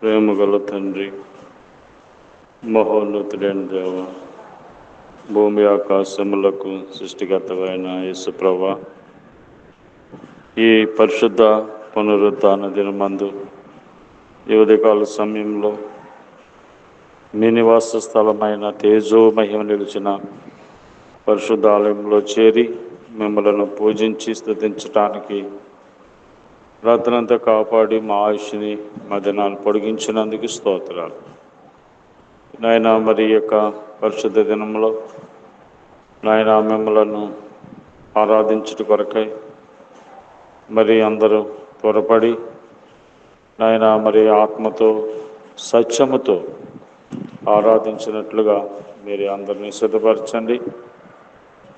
ప్రేమగల తండ్రి, మహోన్నతుడైన దేవ, భూమి ఆకాశములకు సృష్టికర్తమైన యేసు ప్రభువా, ఈ పరిశుద్ధ పునరుత్థాన దినమందు ఈ ఉదయకాల సమయంలో మీ నివాస స్థలమైన తేజో మహిమ నిలిచిన పరిశుద్ధ ఆలయంలో చేరి మిమ్మల్ని పూజించి స్తుతించటానికి రాత్రంతా కాపాడి మా ఆయుష్ని మా దినాన్ని పొడిగించినందుకు స్తోత్రాలు. నాయన, మరి యొక్క పరిశుద్ధ దినంలో నాయన మిమ్మలను ఆరాధించుట కొరకై మరి అందరూ త్వరపడి నాయన మరి ఆత్మతో సత్యముతో ఆరాధించినట్లుగా మీరు అందరినీ సిద్ధపరచండి.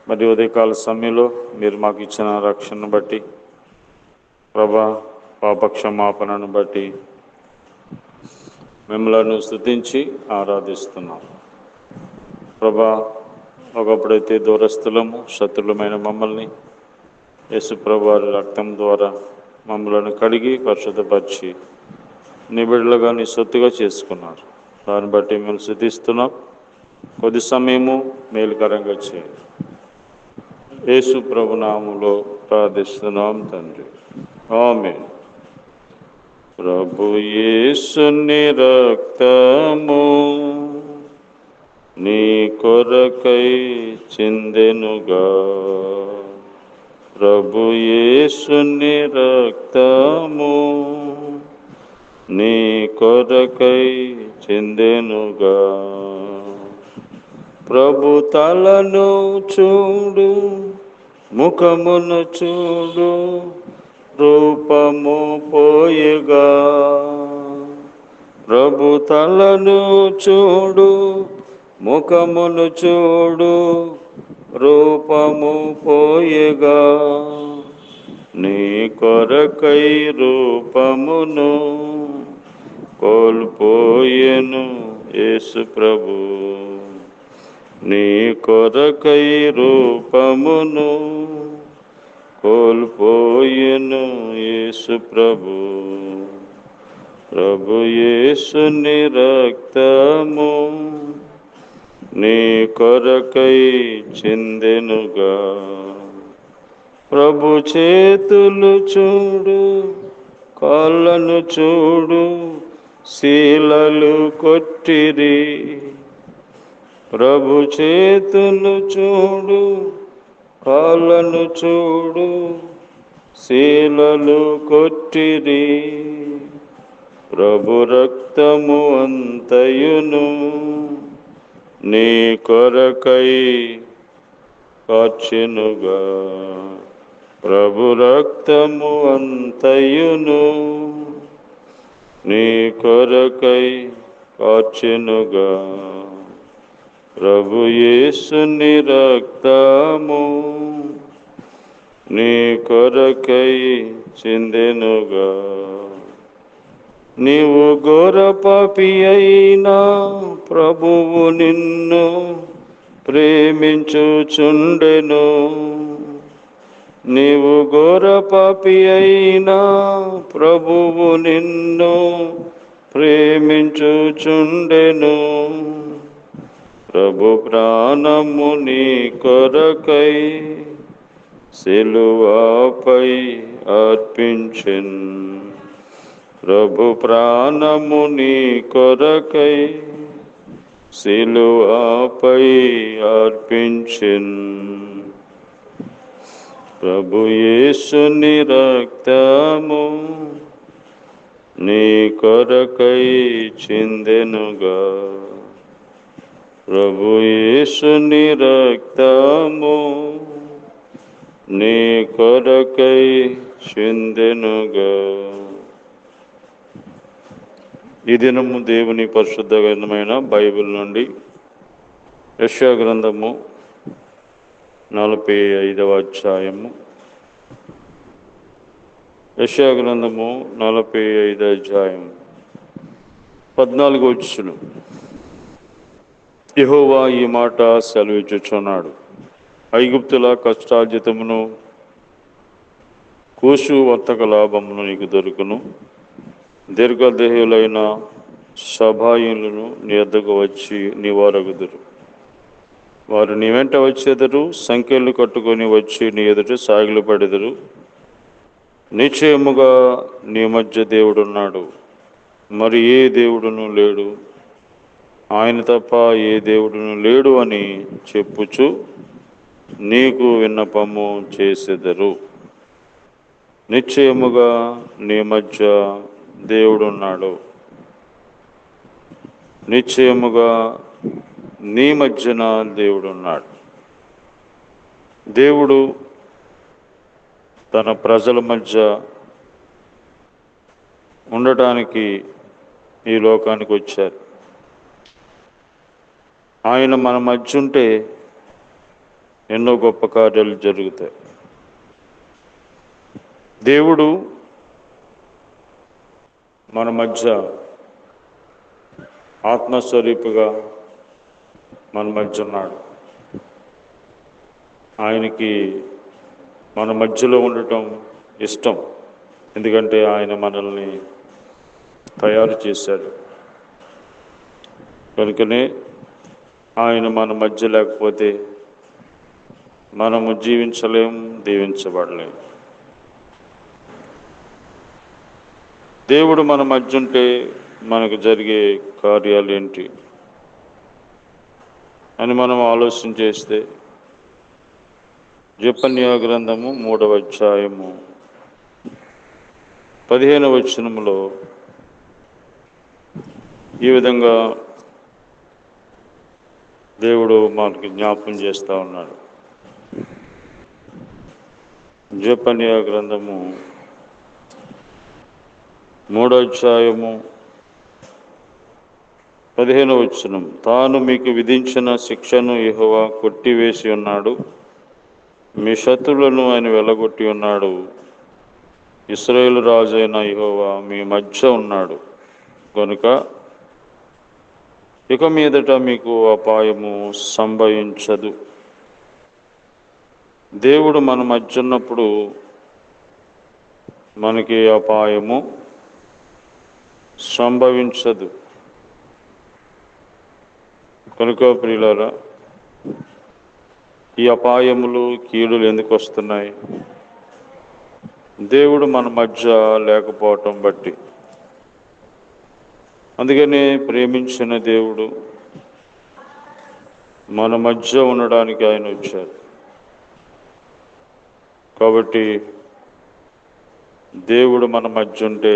మరి ఉదయకాల సమయంలో మీరు మాకు ఇచ్చిన రక్షణను బట్టి, ప్రభా పాపక్షమాపణను బట్టి మిమ్మల్ని స్తుతించి ఆరాధిస్తున్నాం. ప్రభా, ఒకప్పుడైతే దూరస్థులము శత్రులమైన మమ్మల్ని యేసు ప్రభు వారి రక్తం ద్వారా మమ్మల్ని కడిగి పరిశుద్ధపరిచి నీ బిడ్డలుగా నీ సొత్తుగా చేసుకున్నారు. దాన్ని బట్టి మేము స్తుతిస్తున్నాం. కొద్ది సమయము మేలుకరంగా చేయండి. యేసు ప్రభు నామములో ప్రార్థిస్తున్నాం తండ్రి, ఆమేన్. ప్రభు యేసుని రక్తము నీ కొరకై చిందెనుగా, ప్రభు యేసుని రక్తము నీ కొరకై చిందెనుగా. ప్రభు తలను చూడు, ముఖమును చూడు, రూపము పోయగా. ప్రభు తలను చూడు, ముఖమును చూడు, రూపము పోయగా. నీ కొరకై రూపమును కోల్పోయెను యేసు ప్రభు, నీ కొరకై రూపమును కోల్పోయెను యేసు ప్రభు. ప్రభు యేసుని రక్తము నీ కొరకై చిందెనుగా. ప్రభు చేతులు చూడు, కాళ్ళను చూడు, శీలలు కొట్టిరి. ప్రభు చేతులు చూడు, కాళ్ళను చూడు, శీలలు కొట్టిరి. ప్రభు రక్తము అంతయును నీ కొరకై కార్చెనుగా. ప్రభు రక్తము అంతయును నీ కొరకై కార్చెనుగా. ప్రభు యేసుని రక్తము నీ కొరకై చిందెనుగా. నీవు ఘోర పాపి అయినా ప్రభువు నిన్ను ప్రేమించుచుండెను. నీవు ఘోర పాపి అయినా ప్రభువు నిన్ను ప్రేమించుచుండెను. ప్రభు ప్రాణము నీ కొరకై సిలువపై అర్పించెను. ప్రభు ప్రాణము నీ కొరకై సిలువపై అర్పించెను. ప్రభు యేసుని రక్తము నీ కొరకై చిందెనుగా. ప్రభు యేసుని రక్తము నీ కొరకై చిందెనుగా. ఈ దినము దేవుని పరిశుద్ధ గ్రంథమైన బైబిల్ నుండి యెషయా గ్రంథము 45వ అధ్యాయము. యెషయా గ్రంథము 45వ అధ్యాయం 14వ వచనం. యెహోవా ఈ మాట సెలవిచ్చుచున్నాడు, ఐగుప్తుల కష్టార్జితమును కూషు వర్తక లాభమును నీకు దొరుకును. దీర్ఘదేహులైన సభాయులను నీ వద్దకు వచ్చి నివారగుదురు. వారు నీ వెంట వచ్చేదరు, సంఖ్యలు కట్టుకొని వచ్చి నీ ఎదుట సాగిలు పడెదరు. నిశ్చయముగా నీ మధ్య దేవుడున్నాడు, మరి ఏ దేవుడును లేడు, ఆయన తప్ప ఏ దేవుడును లేడు అని చెప్పుచు నీకు విన్నపము చేసెదరు. నిశ్చయముగా నీ మధ్య దేవుడున్నాడు, నిశ్చయముగా నీ మధ్యన దేవుడున్నాడు. దేవుడు తన ప్రజల మధ్య ఉండటానికి ఈ లోకానికి వచ్చారు. ఆయన మన మధ్య ఉంటే ఎన్నో గొప్ప కార్యాలు జరుగుతాయి. దేవుడు మన మధ్య ఆత్మస్వరూపిగా మన మధ్య ఉన్నాడు. ఆయనకి మన మధ్యలో ఉండటం ఇష్టం, ఎందుకంటే ఆయన మనల్ని తయారు చేశాడు. కనుకనే ఆయన మన మధ్య లేకపోతే మనము జీవించలేం, దీవించబడలేం. దేవుడు మన మధ్య ఉంటే మనకు జరిగే కార్యాలు ఏంటి అని మనం ఆలోచన చేస్తే, జెఫన్యా గ్రంథము 3వ అధ్యాయము 15వ వచనములో ఈ విధంగా దేవుడు మనకి జ్ఞాపకం చేస్తూ ఉన్నాడు. జెఫన్యా గ్రంథము 3వ అధ్యాయము 15వ వచనం. తాను మీకు విధించిన శిక్షను యెహోవా కొట్టివేసి ఉన్నాడు, మీ శత్రువులను ఆయన వెలగొట్టి ఉన్నాడు. ఇశ్రాయేలు రాజు అయిన యెహోవా మీ మధ్య ఉన్నాడు కనుక ఇక మీదట మీకు అపాయము సంభవించదు. దేవుడు మన మధ్య ఉన్నప్పుడు మనకి అపాయము సంభవించదు. కనుక ప్రియులారా, ఈ అపాయములు, కీడులు ఎందుకు వస్తున్నాయి? దేవుడు మన మధ్య లేకపోవటం బట్టి. అందుకనే ప్రేమించిన దేవుడు మన మధ్య ఉండడానికి ఆయన వచ్చారు. కాబట్టి దేవుడు మన మధ్య ఉంటే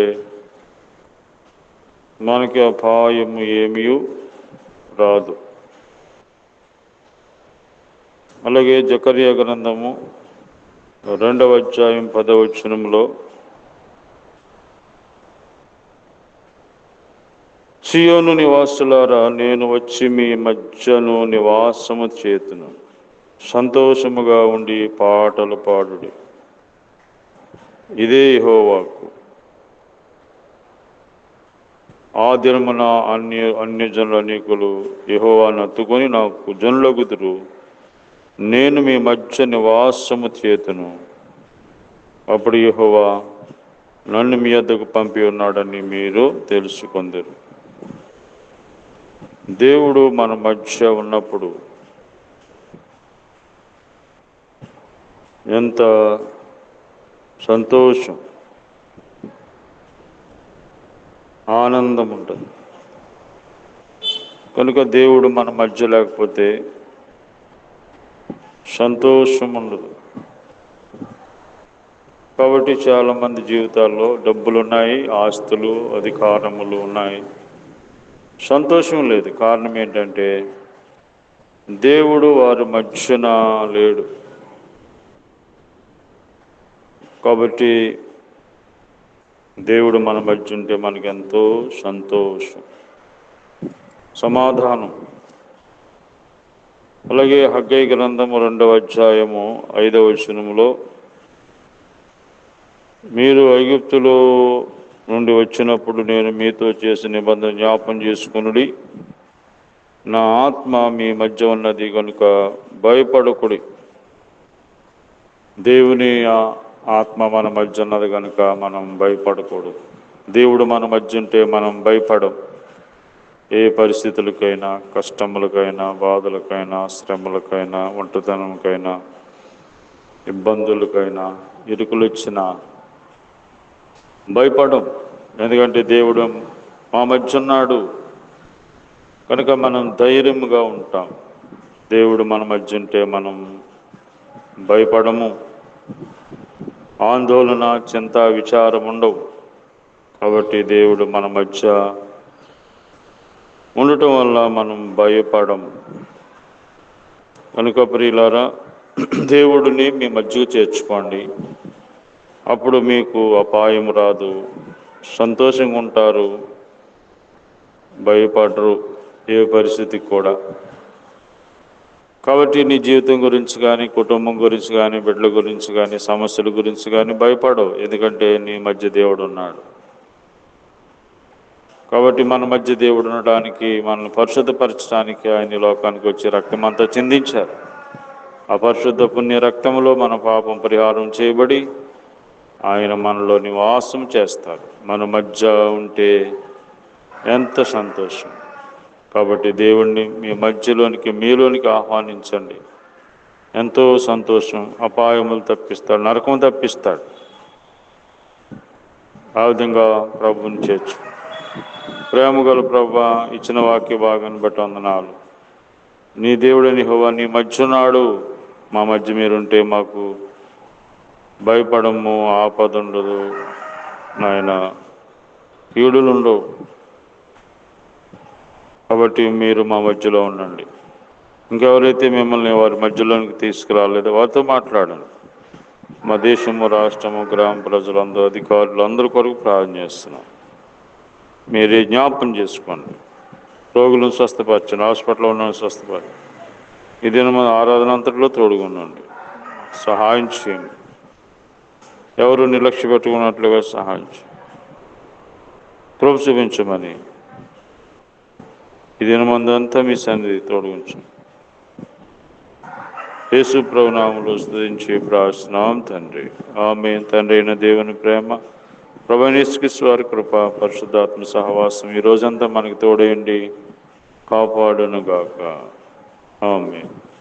మనకి అపాయము ఏమీ రాదు. అలాగే జకర్యా గ్రంథము 2వ అధ్యాయం 10వ వచనంలో, సియోను నివాసులారా, నేను వచ్చి మీ మధ్యను నివాసము చేతును, సంతోషముగా ఉండి పాటలు పాడుడి. ఇదే యెహోవాకు. ఆ దినమున అన్యజనుల అనేకులు యెహోవాను హత్తుకొని నాకు జనులగుదురు. నేను మీ మధ్య నివాసము చేతును. అప్పుడు యెహోవా నన్ను మీ వద్దకు పంపి ఉన్నాడని మీరు తెలుసుకొందురు. దేవుడు మన మధ్య ఉన్నప్పుడు ఎంత సంతోషం, ఆనందం ఉంటుంది. కనుక దేవుడు మన మధ్య లేకపోతే సంతోషం ఉండదు. కాబట్టి చాలామంది జీవితాల్లో డబ్బులు ఉన్నాయి, ఆస్తులు, అధికారములు ఉన్నాయి, సంతోషం లేదు. కారణం ఏంటంటే దేవుడు వారి మధ్యన లేడు. కాబట్టి దేవుడు మన మధ్య ఉంటే మనకి ఎంతో సంతోషం, సమాధానం. అలాగే హగ్గయి గ్రంథము 2వ అధ్యాయము 5వ వచనములో, మీరు ఐగుప్తులో నుండి వచ్చినప్పుడు నేను మీతో చేసిన నిబంధన జ్ఞాపకం చేసుకొనుడి. నా ఆత్మ మీ మధ్య ఉన్నది కనుక భయపడకుడి. దేవుని ఆత్మ మన మధ్య ఉన్నది కనుక మనం భయపడకూడదు. దేవుడు మన మధ్య ఉంటే మనం భయపడం. ఏ పరిస్థితులకైనా, కష్టములకైనా, బాధలకైనా, శ్రమలకైనా, ఒంటరితనంకైనా, ఇబ్బందులకైనా, ఇరుకులు వచ్చినా భయపడం. ఎందుకంటే దేవుడు మా మధ్య ఉన్నాడు కనుక మనం ధైర్యంగా ఉంటాం. దేవుడు మన మధ్య ఉంటే మనం భయపడము. ఆందోళన, చింత, విచారం ఉండవు. కాబట్టి దేవుడు మన మధ్య ఉండటం వల్ల మనం భయపడము. కనుక ప్రియులారా, దేవుడిని మీ మధ్యకు చేర్చుకోండి. అప్పుడు మీకు అపాయం రాదు, సంతోషంగా ఉంటారు, భయపడరు ఏ పరిస్థితికి కూడా. కాబట్టి నీ జీవితం గురించి కానీ, కుటుంబం గురించి కానీ, బిడ్డల గురించి కానీ, సమస్యల గురించి కానీ భయపడవు. ఎందుకంటే నీ మధ్య దేవుడు ఉన్నాడు. కాబట్టి మన మధ్య దేవుడు ఉండడానికి, మనల్ని పరిశుద్ధపరచడానికి ఆయన లోకానికి వచ్చి రక్తం అంతా చిందించారు. ఆ పరిశుద్ధ పుణ్య రక్తంలో మన పాపం పరిహారం చేయబడి ఆయన మనలో నివాసం చేస్తారు. మన మధ్య ఉంటే ఎంత సంతోషం. కాబట్టి దేవుణ్ణి మీ మధ్యలోనికి, మీలోనికి ఆహ్వానించండి. ఎంతో సంతోషం. అపాయములు తప్పిస్తాడు, నరకం తప్పిస్తాడు. ఆ విధంగా ప్రభువుని చేర్చు. ప్రేమగల ప్రభువా, ఇచ్చిన వాక్య భాగాన్ని బట్టి వందనాలు. నీ దేవుడని యెహోవా నీ మధ్య ఉన్నాడు. మా మధ్య మీరుంటే మాకు భయపడము, ఆపద ఉండదు నాయన, కీడులుండవు. కాబట్టి మీరు మా మధ్యలో ఉండండి. ఇంకెవరైతే మిమ్మల్ని వారి మధ్యలోనికి తీసుకురాలేదో వారితో మాట్లాడండి. మా దేశము, రాష్ట్రము, గ్రామ ప్రజలందరూ, అధికారులు అందరి కొరకు ప్రార్థన చేస్తున్నాం. మీరే జ్ఞాపకం చేసుకోండి. రోగులను స్వస్థపరచండి, హాస్పిటల్లో ఉన్న స్వస్థపరచండి. ఈ దినం ఆరాధన అంతట్లో తోడుగుండండి, సహాయం చేయండి. ఎవరు నిర్లక్ష్య పెట్టుకున్నట్లుగా సహాయం చేయండి. కృప చూపించమని ఈ దినమందంతా మీ సన్నిధి తోడుగుంచండి. యేసు ప్రభు నామములో స్తుతించి ప్రార్థిస్తున్నాం తండ్రి, ఆమేన్. తండ్రి అయిన దేవుని ప్రేమ, ప్రభువైన యేసుక్రీస్తు వారి కృప, పరిశుద్ధాత్మ సహవాసం ఈ రోజంతా మనకి తోడేయండి, కాపాడును గాక. ఆమేన్.